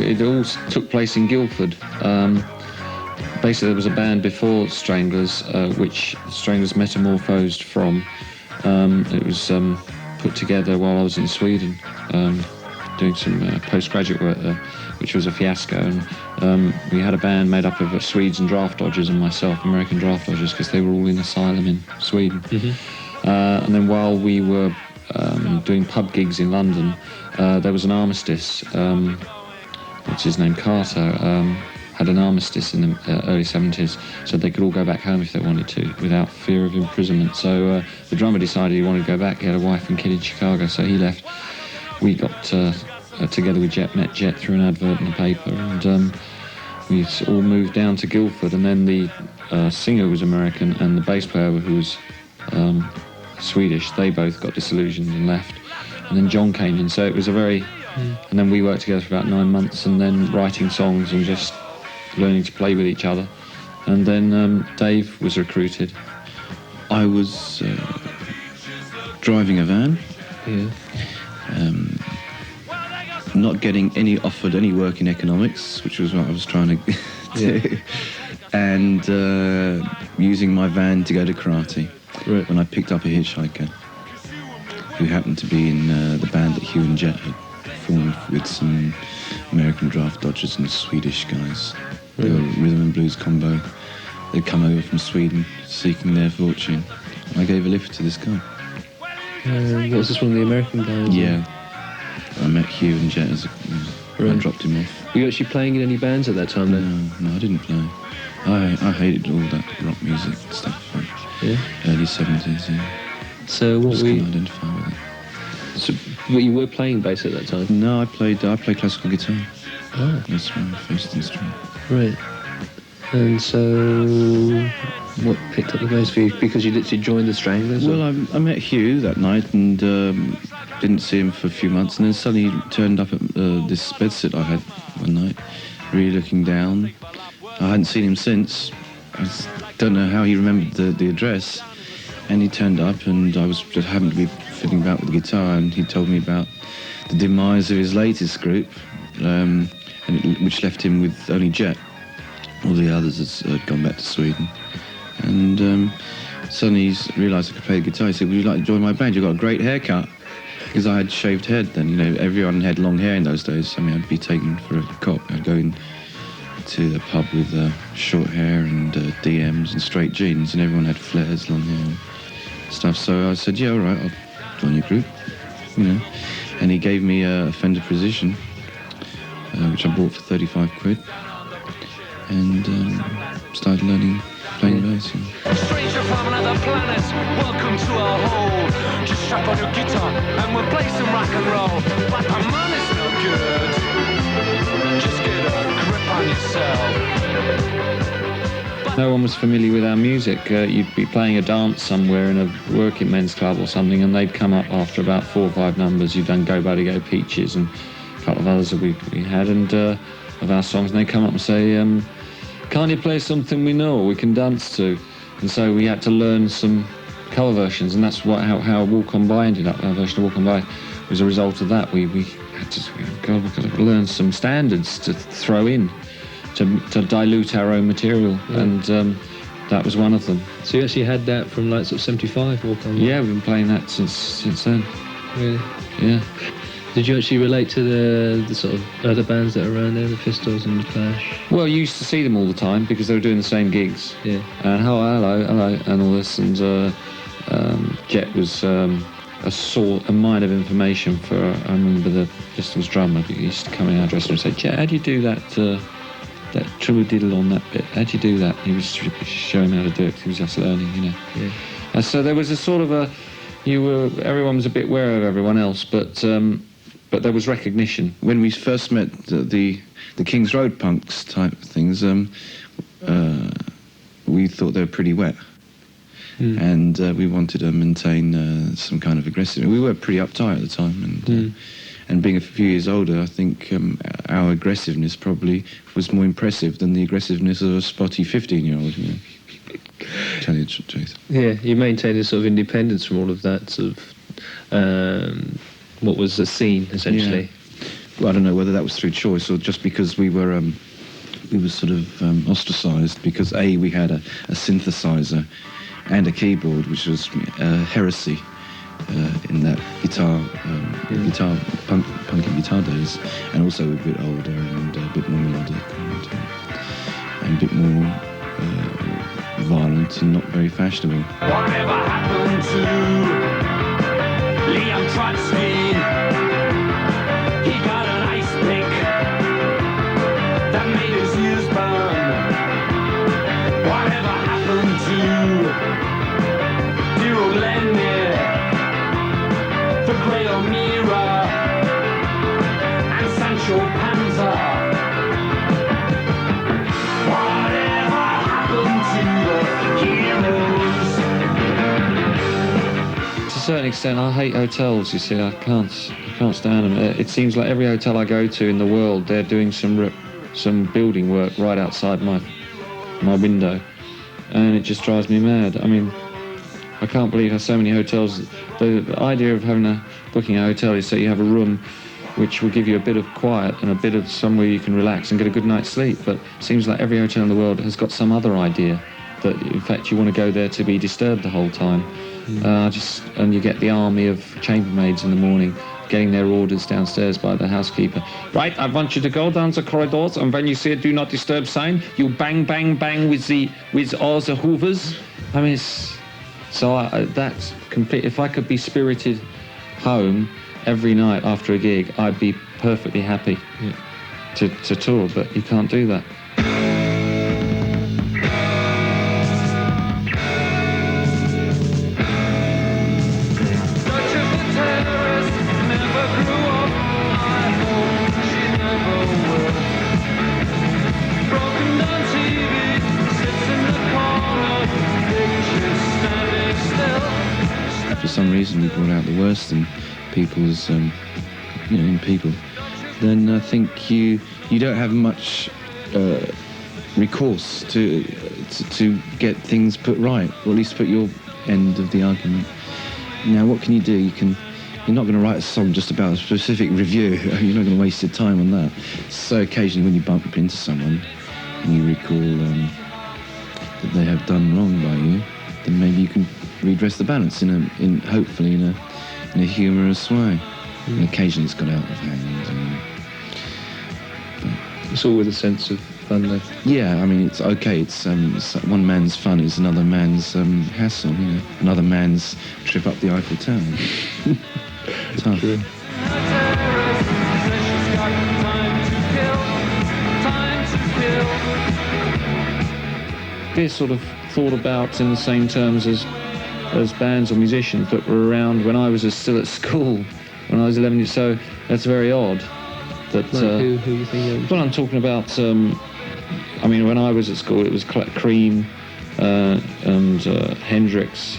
it all took place in Guildford. Basically, there was a band before Stranglers, which Stranglers metamorphosed from. It was put together while I was in Sweden, doing some postgraduate work there, which was a fiasco. And we had a band made up of Swedes and draft dodgers and myself, American draft dodgers, because they were all in asylum in Sweden. Mm-hmm. And then while we were doing pub gigs in London, there was an armistice. What's his name? Carter had an armistice in the early 70s, so they could all go back home if they wanted to, without fear of imprisonment. So the drummer decided he wanted to go back. He had a wife and kid in Chicago, so he left. We got together with Jet, met Jet through an advert in the paper, and we all moved down to Guildford. And then the singer was American, and the bass player, who was Swedish, they both got disillusioned and left. And then John came in, so it was a very... And then we worked together for about 9 months, and then writing songs and just learning to play with each other. And then Dave was recruited. I was driving a van, not getting offered any work in economics, which was what I was trying to do, and using my van to go to karate. Right. When I picked up a hitchhiker who happened to be in the band that Hugh and Jet had formed with some American draft dodgers and Swedish guys. They were a rhythm and blues combo. They'd come over from Sweden seeking their fortune. I gave a lift to this guy. Was this one of the American guys? Yeah. I met Hugh and Jet as I dropped him off. Were you actually playing in any bands at that time then? No, I didn't play. I hated all that rock music stuff. Early 70s, yeah. So what were you... identify with it. So, but you were playing bass at that time? No, I played classical guitar. Oh. That's my first instrument. Right. And so, what picked up the bass for you? Because you literally joined the Stranglers? Well, I met Hugh that night and didn't see him for a few months, and then suddenly he turned up at this bedsit I had one night, really looking down. I hadn't seen him since. I don't know how he remembered the address, and he turned up, and I was just happened to be fiddling about with the guitar, and he told me about the demise of his latest group, which left him with only Jet. All the others had gone back to Sweden, and suddenly he realised I could play the guitar. He said, "Would you like to join my band? You've got a great haircut." Because I had shaved head then, you know, everyone had long hair in those days. I mean, I'd be taken for a cop. I'd go in to the pub with short hair and DMs and straight jeans, and everyone had flares, long hair and stuff. So I said, yeah, all right, I'll join your group, you know. And he gave me a Fender Precision, which I bought for 35 quid, and started playing bass. Yeah. Stranger from another planet, welcome to our home. Just strap on your guitar and we'll play some rock and roll. But my money's no good. Just get a grip on yourself. No one was familiar with our music. You'd be playing a dance somewhere in a working men's club or something, and they'd come up after about 4 or 5 numbers. You'd done Go Buddy Go Peaches and a couple of others that we had, and of our songs, and they'd come up and say, can't you play something we know, we can dance to? And so we had to learn some cover versions, and that's how Walk On By ended up. Our version of Walk On By was a result of that. We had to learn some standards to throw in to dilute our own material, and that was one of them. So you actually had that from like sort of 75, Walk On By? Yeah, we've been playing that since then. Really? Yeah. Did you actually relate to the sort of other bands that are around there, the Pistols and the Clash? Well, you used to see them all the time because they were doing the same gigs. Yeah. And hello, and all this, and Jet was a mine of information for. I remember the Pistols drummer. He used to come in our dressing room and say, "Jet, how do you do that triple diddle on that bit? How do you do that?" He was showing him how to do it. He was just learning, you know. Yeah. So there was a sort of everyone was a bit wary of everyone else, but there was recognition. When we first met the King's Road punks type things, we thought they were pretty wet. And we wanted to maintain some kind of aggressiveness. We were pretty uptight at the time, and being a few years older, I think our aggressiveness probably was more impressive than the aggressiveness of a spotty 15-year-old, you know. Tell you the truth. Yeah, you maintained a sort of independence from all of that sort of what was the scene, essentially. Yeah. Well, I don't know whether that was through choice or just because we were sort of ostracised because we had a synthesizer and a keyboard, which was heresy in that punky guitar days, and also a bit older and a bit more melodic and a bit more violent and not very fashionable. Whatever happened to Liam Trotsky? He got an ice pick that made his ears burn. Whatever happened to dear old Lenny, the Grey O'Meara, and Sancho Panza? Whatever happened to the heroes? To a certain extent, I hate hotels. You see, I can't stand them. It seems like every hotel I go to in the world, they're doing some building work right outside my window, and it just drives me mad. I mean, I can't believe how so many hotels. The idea of booking a hotel is so you have a room which will give you a bit of quiet and a bit of somewhere you can relax and get a good night's sleep. But it seems like every hotel in the world has got some other idea that, in fact, you want to go there to be disturbed the whole time. And you get the army of chambermaids in the morning getting their orders downstairs by the housekeeper. Right, I want you to go down the corridors, and when you see a do not disturb sign, you bang, bang, bang with all the hoovers. I mean, that's complete. If I could be spirited home every night after a gig, I'd be perfectly happy to tour, but you can't do that. For some reason we brought out the worst in people's, in people, then I think you don't have much recourse to get things put right, or at least put your end of the argument. Now, what can you do? You're not going to write a song just about a specific review. You're not going to waste your time on that. So occasionally when you bump into someone and you recall that they have done wrong by you, then maybe you can redress the balance hopefully in a humorous way. And occasionally it's got out of hand. It's all with a sense of fun, though. Yeah, I mean, it's okay. It's one man's fun is another man's hassle. Another man's trip up the Eiffel Tower. Tough. True. They're sort of thought about in the same terms as bands or musicians that were around when I was still at school, when I was 11 years. So that's very odd. That Who you think? Well, I'm talking about. When I was at school, it was Cream and Hendrix,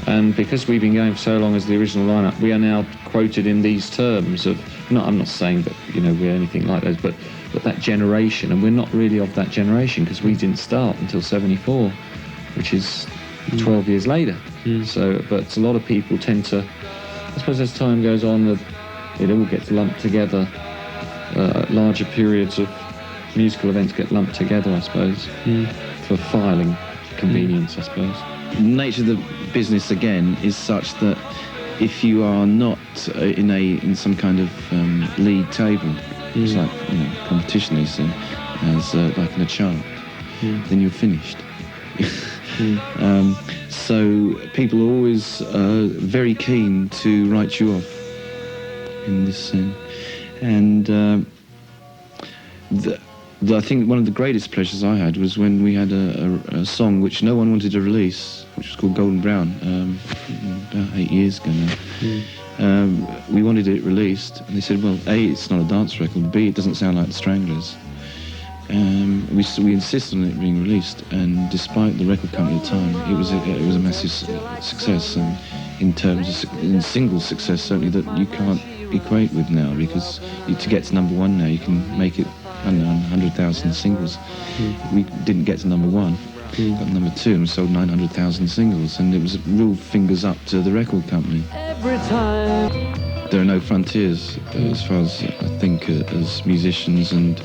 and because we've been going for so long as the original lineup, we are now quoted in these terms of. I'm not saying that we're anything like those, but that generation, and we're not really of that generation because we didn't start until '74, which is 12 years later. So, but a lot of people tend to, I suppose, as time goes on, it all gets lumped together. Larger periods of musical events get lumped together, I suppose, for filing convenience, I suppose. The nature of the business again is such that if you are not in some kind of league table, it's like competition they say, as like in a chart, then you're finished. So people are always very keen to write you off in this sense. And I think one of the greatest pleasures I had was when we had a song which no one wanted to release, which was called Golden Brown, about 8 years ago now. We wanted it released, and they said, well, A, it's not a dance record, B, it doesn't sound like the Stranglers. We insisted on it being released, and despite the record company at the time, it was a massive success, and in single success, certainly, that you can't equate with now, because to get to number one now, you can make it, 100,000 singles. We didn't get to number one, got number two, and we sold 900,000 singles, and it was real fingers up to the record company. Every time there are no frontiers as far as I think as musicians and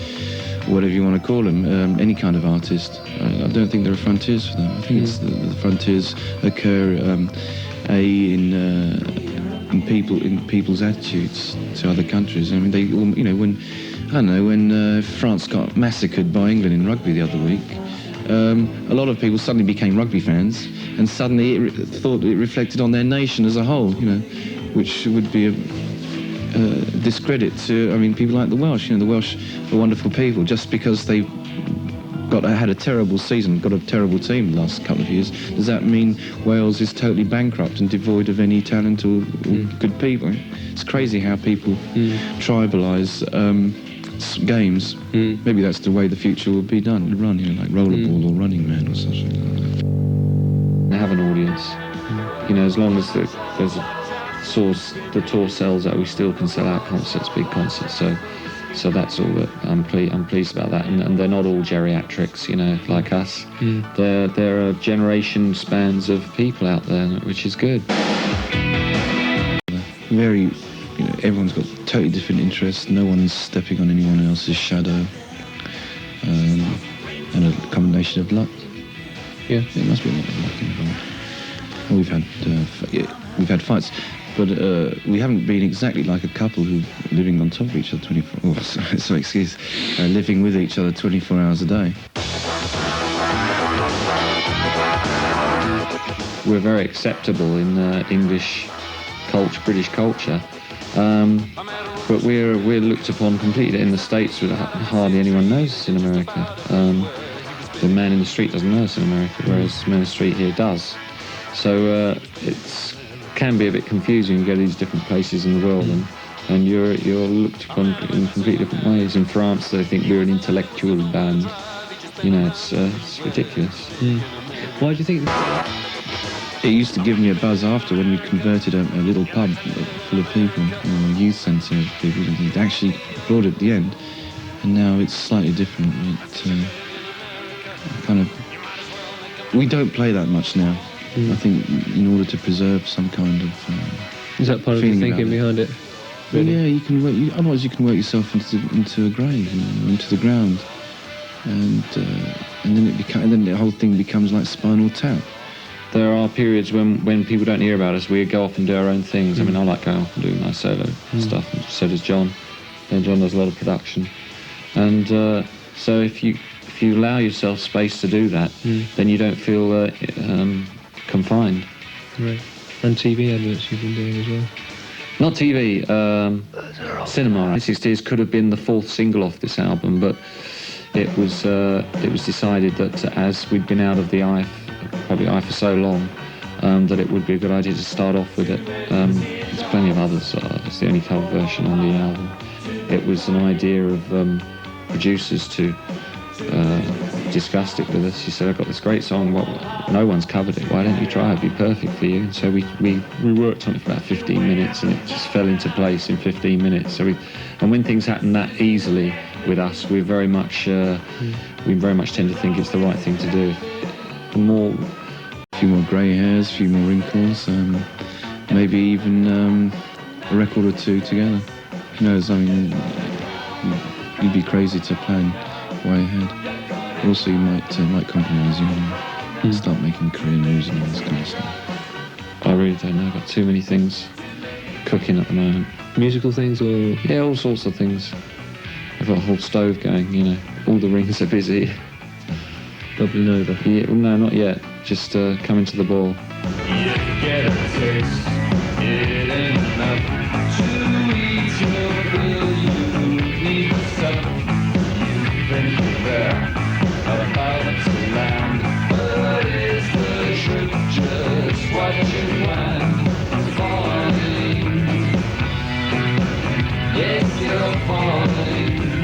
whatever you want to call them, any kind of artist. I don't think there are frontiers for them. I think it's the frontiers occur in people's attitudes to other countries. I mean, they all, when France got massacred by England in rugby the other week, a lot of people suddenly became rugby fans, and suddenly thought it reflected on their nation as a whole, which would be a discredit to, people like the Welsh. The Welsh are wonderful people. Just because they had a terrible season, got a terrible team the last couple of years, does that mean Wales is totally bankrupt and devoid of any talent or good people? It's crazy how people tribalise games. Maybe that's the way the future will be run, like rollerball or Running Man or something like that. Have an audience. As long as there's a source, the tour sells out, we still can sell out concerts, big concerts. So that's all that I'm pleased about that. And they're not all geriatrics, like us. There are generation spans of people out there, which is good. Very, everyone's got totally different interests. No one's stepping on anyone else's shadow. And a combination of luck. Yeah, it must be a lot of luck involved. Well, we've had fights, but we haven't been exactly like a couple who living on top of each other 24. Oh, so excuse, living with each other 24 hours a day. We're very acceptable in English culture, British culture, but we're looked upon completely in the States. Hardly anyone knows us in America. The man in the street doesn't know us in America, whereas the man in the street here does. So it can be a bit confusing. You go to these different places in the world, and you're looked upon in completely different ways. In France, they think we're an intellectual band. It's ridiculous. Why do you think? It used to give me a buzz after when we converted a little pub full of people, a youth centre of people. It actually brought it at the end, and now it's slightly different. We don't play that much now. I think in order to preserve some kind of is that part of the thinking behind it? Really? Well, yeah, you can work. Otherwise, you can work yourself into a grave, into the ground, and then then the whole thing becomes like Spinal Tap. There are periods when people don't hear about us. We go off and do our own things. I like going off and doing my solo stuff, and so does John. And John does a lot of production, and so if you allow yourself space to do that, then you don't feel confined. Right. And TV adverts you've been doing as well? Not TV, cinema. 60s could have been the fourth single off this album, but it was decided that as we'd been out of the eye for so long, that it would be a good idea to start off with it. There's plenty of others. It's the only cover version on the album. It was an idea of producers to discussed it with us. She said, I've got this great song, no one's covered it, why don't you try it, it'd be perfect for you. And so we worked on it for about 15 minutes, and it just fell into place in 15 minutes. And when things happen that easily with us, we very much tend to think it's the right thing to do. A few more grey hairs, a few more wrinkles, maybe even a record or two together. Who knows, you'd be crazy to plan way ahead. Also, you might compromise, and start making career moves and all this kind of stuff. I really don't know. I've got too many things cooking at the moment. Musical things, or? Yeah, all sorts of things. I've got a whole stove going, all the rings are busy. Bubbling over? Yeah, well, no, not yet. Just coming to the ball. You get a taste, it ain't enough to eat your bill, you need stuff. You've been there, about to land, but is the ship just watching when falling? Yes, you're falling.